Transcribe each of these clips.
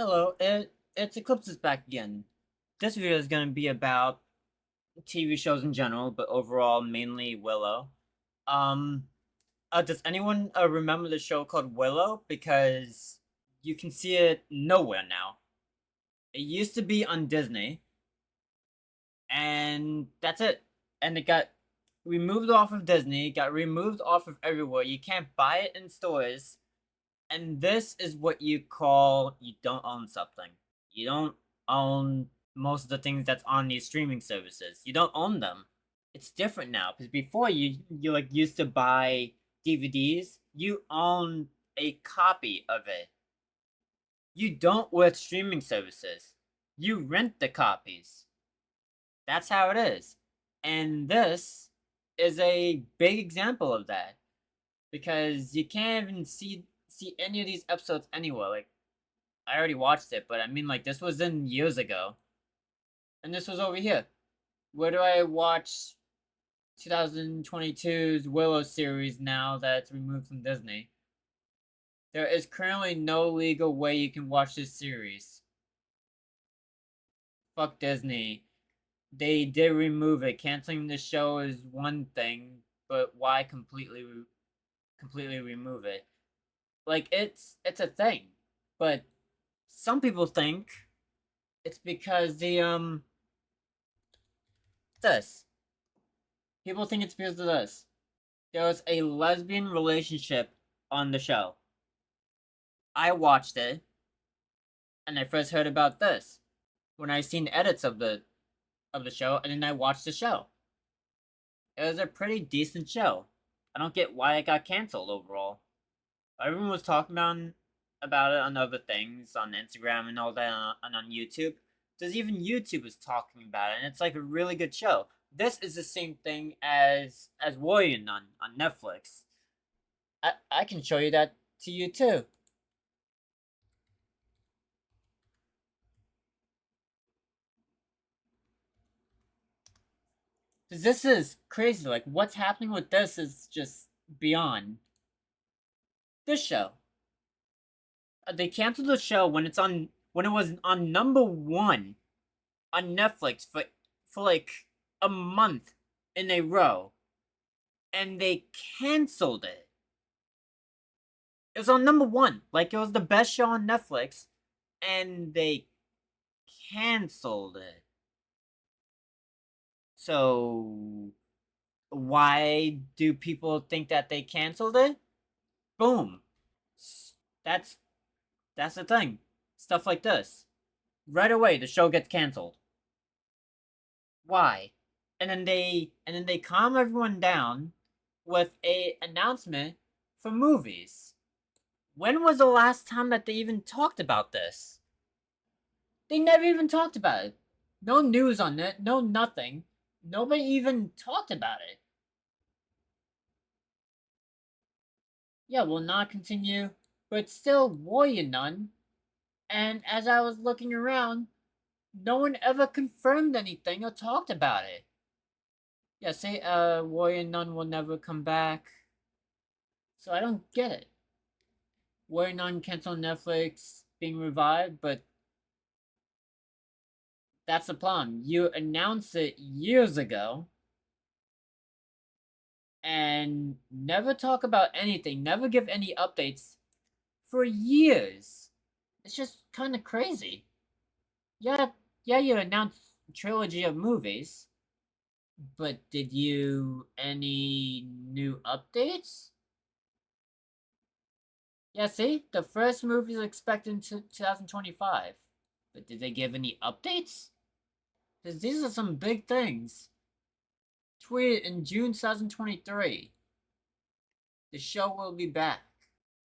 Hello, it's Eclipse is back again. This video is going to be about TV shows in general, but overall mainly Willow. Um, does anyone remember the show called Willow? Because you can see it nowhere now. It used to be on Disney, and that's it. And it got removed off of Disney, got removed off of everywhere. You can't buy it in stores. And this is what you call you don't own something. You don't own most of the things that's on these streaming services. You don't own them. It's different now because before you like used to buy DVDs, you own a copy of it. You don't with streaming services. You rent the copies. That's how it is. And this is a big example of that because you can't even see any of these episodes anywhere. Like I already watched it, but I mean like this was in years ago. And this was over here. Where do I watch 2022's Willow series now that's removed from Disney? There is currently no legal way you can watch this series. Fuck Disney. They did remove it. Canceling the show is one thing, but why completely remove it? Like it's a thing, but some people think it's because this. People think it's because of this. There was a lesbian relationship on the show. I watched it, and I first heard about this when I seen edits of the show, and then I watched the show. It was a pretty decent show. I don't get why it got canceled overall. Everyone was talking about it on other things, on Instagram and all that, and on YouTube. There's even YouTube is talking about it, and it's like a really good show. This is the same thing as Warrior on Netflix. I can show you that to you too. Cause this is crazy. Like what's happening with this is just beyond. This show. They canceled the show when it was on number 1 on Netflix for like a month in a row, and they canceled it. It was on number 1, like it was the best show on Netflix, and they canceled it. So why do people think that they canceled it? Boom. That's that's the thing. Stuff like this. Right away the show gets canceled. Why? And then they calm everyone down with a announcement for movies. When was the last time that they even talked about this? They never even talked about it. No news on it, no nothing. Nobody even talked about it. Yeah, we'll not continue, but still Warrior Nun. And as I was looking around, no one ever confirmed anything or talked about it. Yeah, say Warrior Nun will never come back. So I don't get it. Warrior Nun canceled Netflix being revived, but that's the problem. You announced it years ago and never talk about anything, never give any updates for years. It's just kind of crazy. Yeah, you announced a trilogy of movies, but did you any new updates? Yeah, see, the first movie is expected in 2025, but did they give any updates? Because these are some big things. Tweeted in June 2023. The show will be back.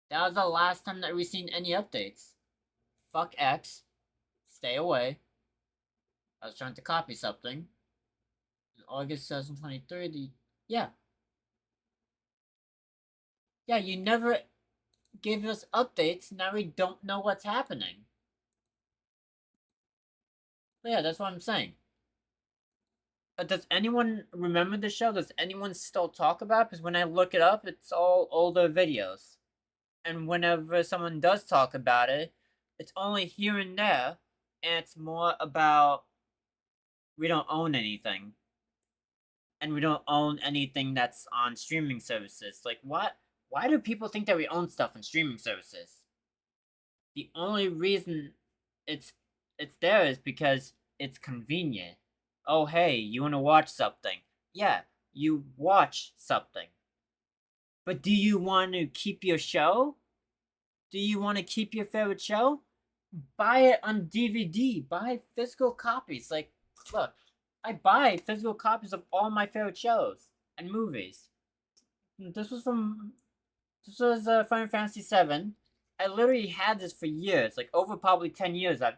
That was the last time that we've seen any updates. Fuck X. Stay away. I was trying to copy something. In August 2023, yeah. Yeah, you never gave us updates, now we don't know what's happening. But yeah, that's what I'm saying. Does anyone remember the show? Does anyone still talk about it? Because when I look it up, it's all older videos. And whenever someone does talk about it, It's only here and there, and it's more about we don't own anything. And we don't own anything that's on streaming services. Like, what? Why do people think that we own stuff on streaming services? The only reason it's it's there is because it's convenient. Oh, hey, you want to watch something? Yeah, you watch something. But do you want to keep your show? Do you want to keep your favorite show? Buy it on DVD. Buy physical copies. Like, look, I buy physical copies of all my favorite shows and movies. This was from Final Fantasy VII. I literally had this for years, like over probably 10 years. I've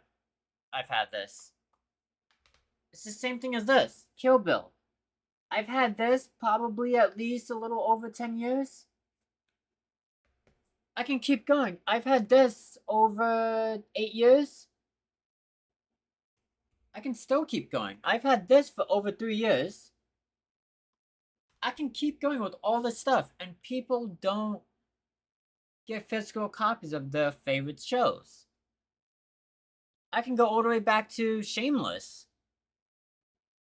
had this. It's the same thing as this Kill Bill. I've had this probably at least a little over 10 years. I can keep going. I've had this over 8 years. I can still keep going. I've had this for over 3 years. I can keep going with all this stuff, and people don't get physical copies of their favorite shows. I can go all the way back to Shameless.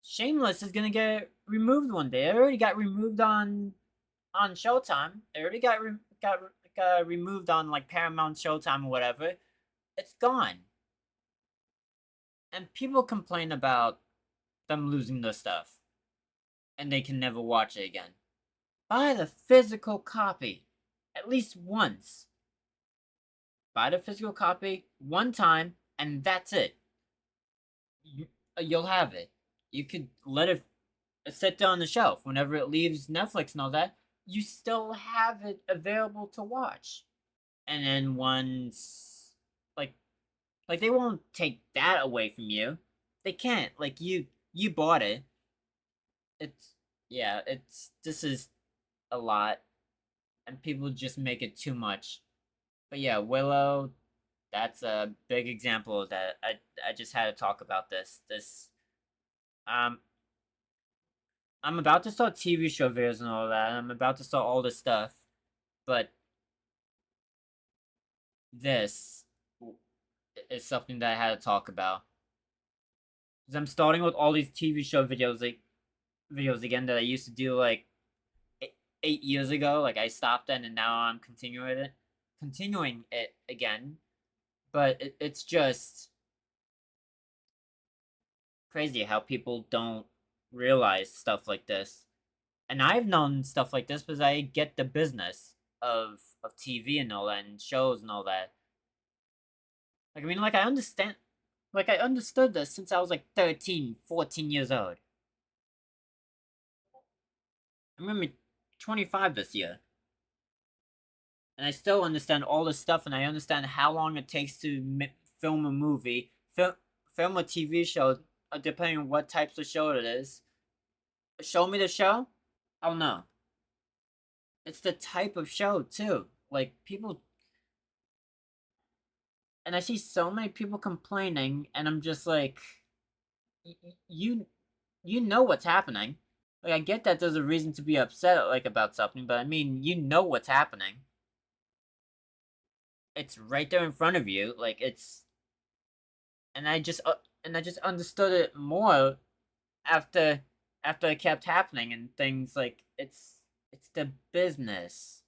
Shameless is gonna get removed one day. It already got removed on Showtime. It already got removed on like Paramount, Showtime, or whatever. It's gone. And people complain about them losing their stuff, and they can never watch it again. Buy the physical copy at least once. Buy the physical copy one time, and that's it. You'll have it. You could let it sit there on the shelf. Whenever it leaves Netflix and all that, you still have it available to watch. And then once, like, they won't take that away from you. They can't. Like, you bought it. It's yeah. This is a lot, and people just make it too much. But yeah, Willow, that's a big example of that. I just had to talk about this. Um I'm about to start TV show videos and all that. I'm about to start all this stuff, but this is something that I had to talk about. Because I'm starting with all these TV show videos again that I used to do like 8 years ago. Like I stopped then, and now I'm continuing it again. But it's just crazy how people don't realize stuff like this. And I've known stuff like this because I get the business of TV and all that and shows and all that. Like I mean I understood this since I was like 13, 14 years old. I'm gonna be 25 this year. And I still understand all this stuff, and I understand how long it takes to film a movie, film a TV show, depending on what types of show it is. Show me the show? Oh no. It's the type of show too. Like people, and I see so many people complaining, and I'm just like, you, you know what's happening. Like I get that there's a reason to be upset like about something, but I mean, you know what's happening. It's right there in front of you. Like it's, and I just understood it more after it kept happening and things like it's the business.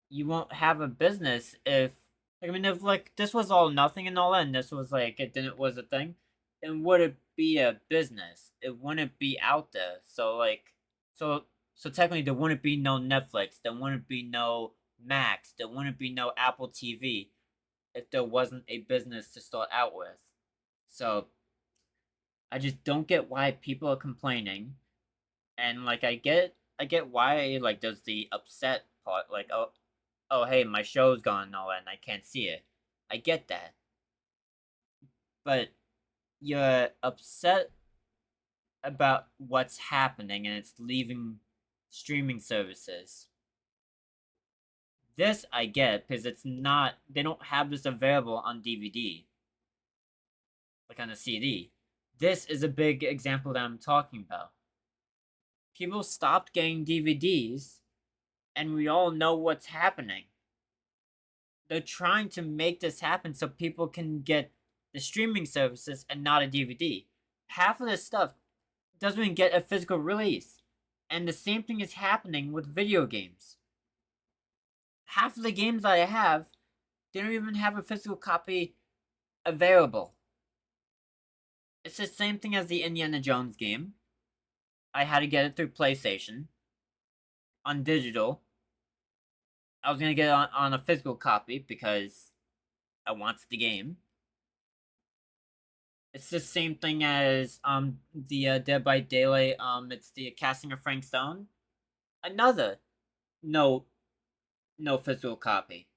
You won't have a business if like I mean if like this was all nothing and all that and this was like it didn't was a thing, then would it be a business? It wouldn't be out there. So like so so technically there wouldn't be no Netflix, there wouldn't be no Max, there wouldn't be no Apple TV if there wasn't a business to start out with. So I just don't get why people are complaining. And like I get why like there's the upset part, like oh hey, my show's gone and all that and I can't see it. I get that. But you're upset about what's happening and it's leaving streaming services. This I get because it's not they don't have this available on DVD, like on a CD. This is a big example that I'm talking about. People stopped getting DVDs, and we all know what's happening. They're trying to make this happen so people can get the streaming services and not a DVD. Half of this stuff doesn't even get a physical release. And the same thing is happening with video games. Half of the games that I have, they don't even have a physical copy available. It's the same thing as the Indiana Jones game. I had to get it through PlayStation on digital. I was gonna get it on a physical copy because I wanted the game. It's the same thing as the Dead by Daylight. It's the casting of Frank Stone. Another no physical copy.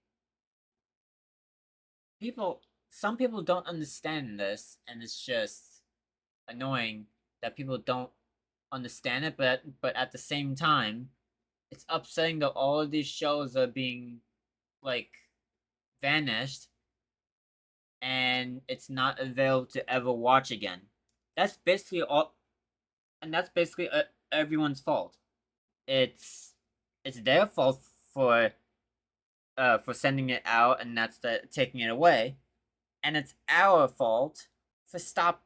Some people don't understand this, and it's just annoying that people don't understand it. But at the same time, it's upsetting that all of these shows are being like vanished, and it's not available to ever watch again. That's basically all, and that's basically everyone's fault. It's it's their fault for sending it out, and that's taking it away, and it's our fault for stop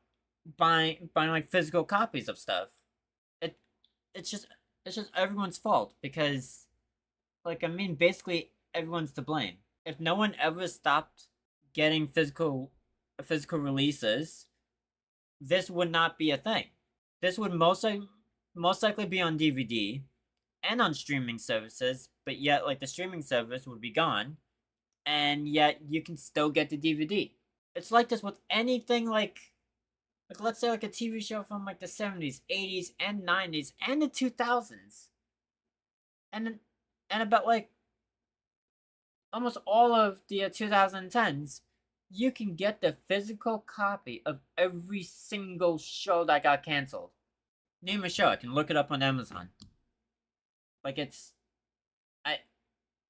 buying like physical copies of stuff. It it's just it's just everyone's fault because like I mean basically everyone's to blame. If no one ever stopped getting physical releases, this would not be a thing. This would most likely be on DVD and on streaming services, but yet like the streaming service would be gone, and yet you can still get the DVD. It's like this with anything like let's say like a TV show from like the 70s, 80s, and 90s, and the 2000s. And about like almost all of the 2010s, you can get the physical copy of every single show that got canceled. Name a show, I can look it up on Amazon. Like it's I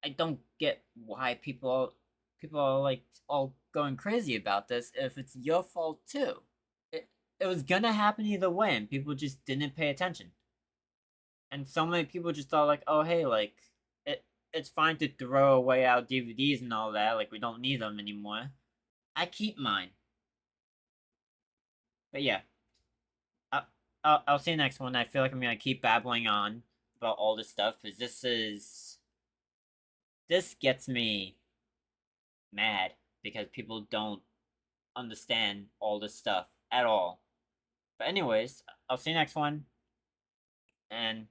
I don't get why people are like all going crazy about this if it's your fault too. It was gonna happen either way, and people just didn't pay attention. And so many people just thought like, oh hey, like it's fine to throw away our DVDs and all that, like we don't need them anymore. I keep mine. But yeah, I'll see you next one. I feel like I'm gonna keep babbling on about all this stuff because this gets me mad because people don't understand all this stuff at all. But anyways, I'll see you next one, and